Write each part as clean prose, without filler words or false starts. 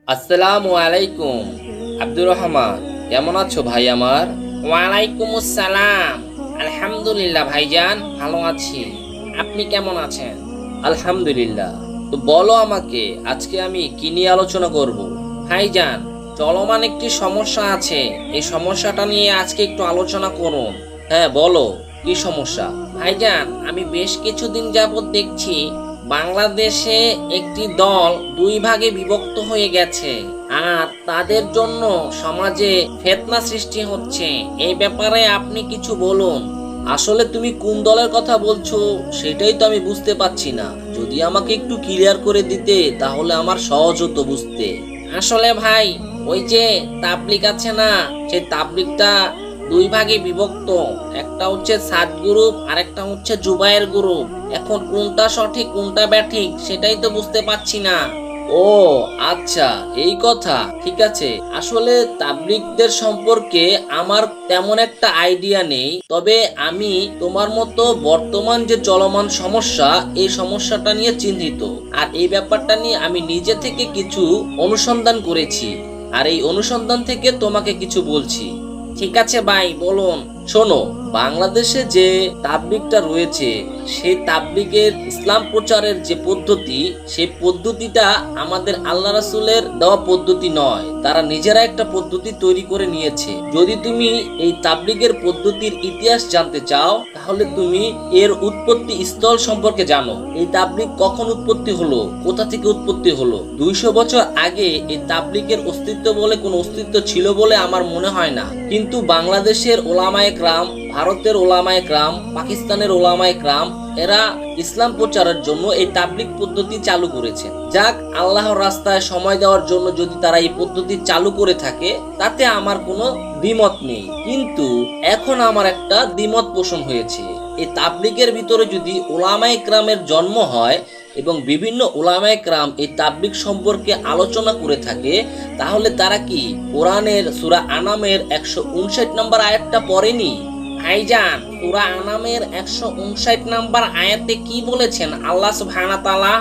আসসালামু আলাইকুম। আব্দুর রহমান, কেমন আছো ভাই আমার? ওয়ালাইকুম আসসালাম। আলহামদুলিল্লাহ ভাইজান, ভালো আছি। আপনি কেমন আছেন? আলহামদুলিল্লাহ। তো বলো আমাকে, আজকে আমি কি নিয়ে আলোচনা করব? ভাইজান, চলমান একটি সমস্যা আছে, এই সমস্যাটা নিয়ে আজকে একটু আলোচনা করুন। হ্যাঁ বলো, কি সমস্যা? ভাইজান, আমি বেশ কিছুদিন যাবত দেখছি বাংলাদেশে একটি দল দুই ভাগে বিভক্ত হয়ে গেছে, আর তাদের জন্য সমাজে ফিতনা সৃষ্টি হচ্ছে। এই ব্যাপারে আপনি কিছু বলুন। আসলে তুমি কোন দলের কথা বলছো সেটাই তো আমি বুঝতে পারছি না। যদি আমাকে একটু ক্লিয়ার করে দিতে তাহলে আমার সহজ হতো বুঝতে। আসলে ভাই, ওই যে তাবলিগ আছে না, সেই তাবলিগটা দুই ভাগে বিভক্ত। একটা হচ্ছে সাদ গ্রুপ আর একটা হচ্ছে জুবায়ের গ্রুপ। এখন কোনটা সঠিক কোনটা ব্যাঠিক সেটাই তো বুঝতে পারছি না। ও আচ্ছা, এই কথা। ঠিক আছে, আসলে তাবলিগদের সম্পর্কে আমার তেমন একটা আইডিয়া নেই, তবে আমি তোমার মতো বর্তমান যে চলমান সমস্যা, এই সমস্যাটা নিয়ে চিন্তিত। আর এই ব্যাপারটা নিয়ে আমি নিজে থেকে কিছু অনুসন্ধান করেছি, আর এই অনুসন্ধান থেকে তোমাকে কিছু বলছি। ঠিক আছে ভাই, বলুন। শোনো, বাংলাদেশে যে তাবলিগটা রয়েছে, সেই তাবলিগের ইসলাম প্রচারের যে পদ্ধতি, সেই পদ্ধতিটা আমাদের আল্লাহ রাসূলের দেওয়া পদ্ধতি নয়। তারা নিজেরা একটা পদ্ধতি তৈরি করে নিয়েছে। যদি তুমি এই তাবলিগের পদ্ধতির ইতিহাস জানতে চাও, তাহলে তুমি এর উৎপত্তি স্থল সম্পর্কে জানো। এই তাবলিগ কখন উৎপত্তি হলো, কোথা থেকে উৎপত্তি হলো? 200 বছর আগে এই তাবলিগের অস্তিত্ব বলে কোনো অস্তিত্ব ছিল বলে আমার মনে হয় না। কিন্তু বাংলাদেশের ওলামায়ে কেরাম, ভারতের ওলামায়ে কেরাম, পাকিস্তানের ওলামায়ে কেরাম, এরা ইসলাম প্রচারের জন্য এই তাবলিগ পদ্ধতি চালু করেছে। যাক, আল্লাহর রাস্তায় সময় দেওয়ার জন্য যদি তারা এই পদ্ধতি চালু করে থাকে, তাতে আমার কোনো দ্বিমত নেই। কিন্তু এখন আমার একটা দ্বিমত পোষণ হয়েছে। এই তাবলিগের ভিতরে যদি ওলামায়ে কেরামের জন্ম হয় এবং বিভিন্ন ওলামায়ে কেরাম এই তাবলিগ সম্পর্কে আলোচনা করে থাকে, তাহলে তারা কি কোরআনের সূরা আনামের 159 নম্বর আয়াতটা পড়েনি? ভাইজান, সূরা আনামের 159 নম্বর আয়াতে কি বলেছেন আল্লাহ সুবহানাহু ওয়া তাআলা?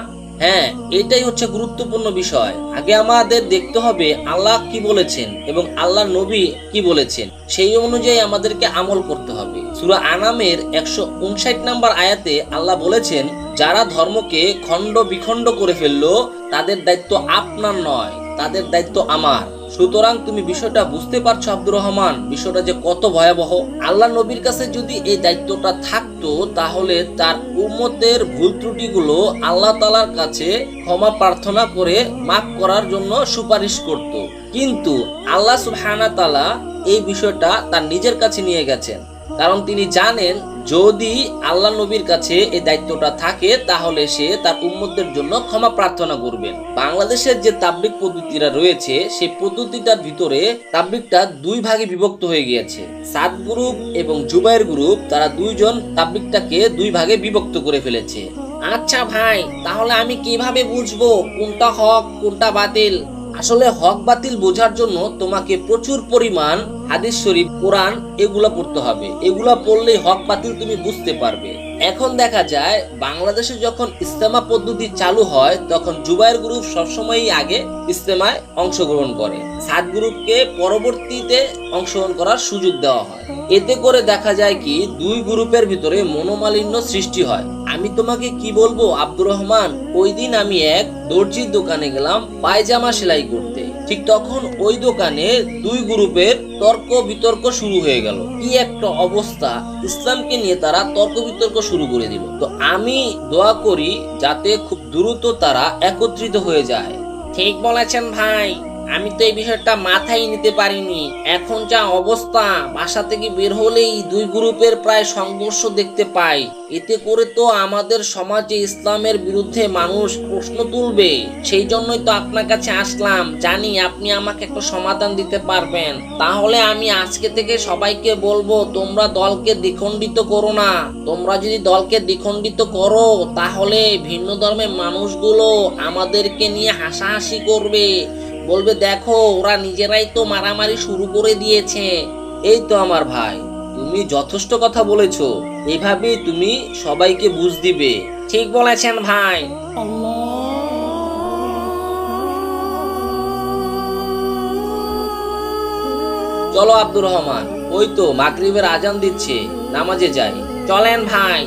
হ্যাঁ, এটাই হচ্ছে গুরুত্বপূর্ণ বিষয়। আগে আমাদের দেখতে হবে আল্লাহ কি বলেছেন এবং আল্লাহর নবী কি বলেছেন, সেই অনুযায়ী আমাদেরকে আমল করতে হবে। সূরা আনামের 159 নম্বর আয়াতে আল্লাহ বলেছেন, যারা ধর্মকে খণ্ড বিখণ্ড করে ফেললো, তাদের দায়িত্ব আপনার নয়, তাদের দায়িত্ব আমার। সুতরাং তুমি বিষয়টা বুঝতে পারছো আব্দুর রহমান, বিষয়টা যে কত ভয়াবহ। আল্লাহ নবীর কাছে যদি এই দায়িত্বটা থাকতো, তাহলে তার উম্মতের ভুল ত্রুটিগুলো আল্লাহ তাআলার কাছে ক্ষমা প্রার্থনা করে মাফ করার জন্য সুপারিশ করত। কিন্তু আল্লাহ সুবহানাহু ওয়া তাআলা এই বিষয়টা তার নিজের কাছে নিয়ে গেছেন, কারণ তিনি জানেন যদি আল্লাহ নবীর কাছে এই দায়িত্বটা থাকে, তাহলে সে তার উম্মতদের জন্য ক্ষমা প্রার্থনা করবেন। বাংলাদেশের যে তাবলিগ পদ্ধতিটা রয়েছে, সেই পদ্ধতিটার ভিতরে তাবলিগটা দুই ভাগে বিভক্ত হয়ে গিয়েছে। সাদ গ্রুপ এবং জুবায়ের গ্রুপ, তারা দুইজন তাবলিগটাকে দুই ভাগে বিভক্ত করে ফেলেছে। আচ্ছা ভাই, তাহলে আমি কিভাবে বুঝবো কোনটা হক কোনটা বাতিল? আসলে হক বাতিল বোঝার জন্য তোমাকে প্রচুর পরিমাণ হাদিস শরীফ, কোরআন এগুলা পড়তে হবে। এগুলা পড়লেই হক বাতিল তুমি বুঝতে পারবে। এখন দেখা যায় বাংলাদেশে যখন ইস্তেমা পদ্ধতি চালু হয়, তখন জুবায়ের গ্রুপ সবসময়ই আগে ইস্তেমায় অংশগ্রহণ করে, সাদ গ্রুপকে পরবর্তীতে অংশগ্রহণ করার সুযোগ দেওয়া হয়। এতে করে দেখা যায় কি, দুই গ্রুপের ভিতরে মনোমালিন্য সৃষ্টি হয়। আমি তোমাকে কি বলবো আব্দুর রহমান, ওই দিন আমি এক দর্জির দোকানে গেলাম পায়জামা সেলাই করতে। ঠিক তখন ওই দোকানে দুই গ্রুপের তর্ক বিতর্ক শুরু হয়ে গেল। কি একটা অবস্থা! ইসলামকে নিয়ে তারা তর্ক বিতর্ক শুরু করে দিল। তো আমি দোয়া করি যাতে খুব দ্রুত তারা একত্রিত হয়ে যায়। ঠিক বলেছেন ভাই, আমি তো এই বিষয়টা মাথায় নিতে পারিনি। এখন যা অবস্থা, বাসা থেকে বের হলেই দুই গ্রুপের প্রায় সংঘর্ষ দেখতে পাই। এতে করে তো আমাদের সমাজে ইসলামের বিরুদ্ধে মানুষ প্রশ্ন তুলবে। সেই জন্যই তো আপনার কাছে আসলাম, জানি আপনি আমাকে একটা সমাধান দিতে পারবেন। তাহলে আমি আজকে থেকে সবাইকে বলবো, তোমরা দলকে দ্বিখণ্ডিত করো না। তোমরা যদি দলকে দ্বিখণ্ডিত করো, তাহলে ভিন্ন ধর্মের মানুষগুলো আমাদেরকে নিয়ে হাসাহাসি করবে, বলবে দেখো ওরা নিজেরাই তো মারামারি শুরু করে দিয়েছে। এই তো আমার ভাই, তুমি যথেষ্ট কথা বলেছো। এইভাবেই তুমি সবাইকে বুঝ দিবে। ঠিক বলেছেন ভাই। চলো আব্দুর রহমান, ওই তো মাগরিবের আজান দিচ্ছে, নামাজে যাই। চলেন ভাই।